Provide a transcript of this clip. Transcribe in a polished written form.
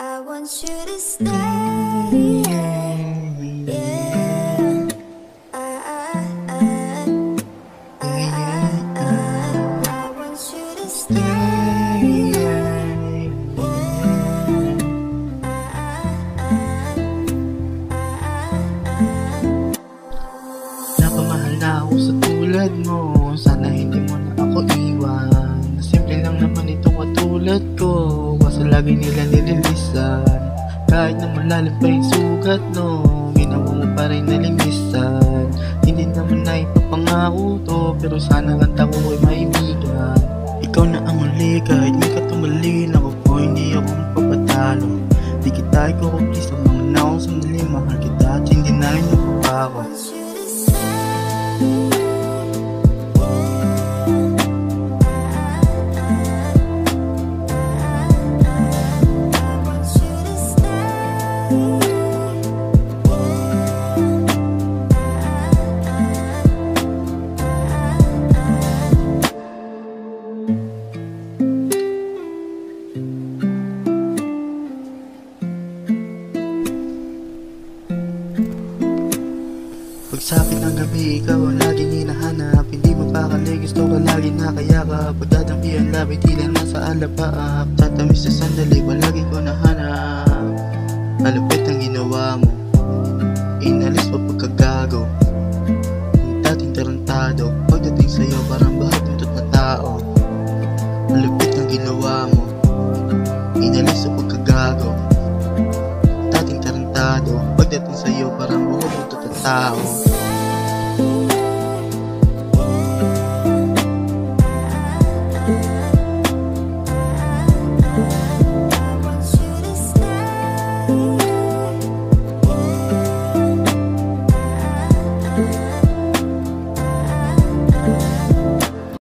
I want you to stay. Yeah. I want you to stay. Napamahal na ako sa tulad mo. Sana hindi mo na ako iwan. Simple lang naman itong katulad ko, kaso lagi nila nililisan. Kahit na malalim pa yung sugat, no, ginawa mo pa rin nalinisan. Hindi naman na ipapangako to, pero sana kanta ko ay maibigan. Ikaw na ang uli, kahit may katumalin. Ako po hindi ako mapapatalo. Di kita ikukupli sa mga naong sandali. Mahal kita at hindi na rin napapako. Pagsapit ng gabi, ikaw ang laging hinahanap. Hindi mo pa kali, gusto ka lagi nakayakap. Pagdadampihan labi, tila nasa alapaap. Tatamis sa sandali, palagi ko nahanap. Malupit ang ginawa mo, inalis pa pagkagago. Yung dating tarantado, pagdating sa'yo parang bahag ng tot na tao. Malupit ang ginawa mo, inalis pa pagkagago. Dating tarantado, pagdating sa'yo parang bahag ng tot na tao.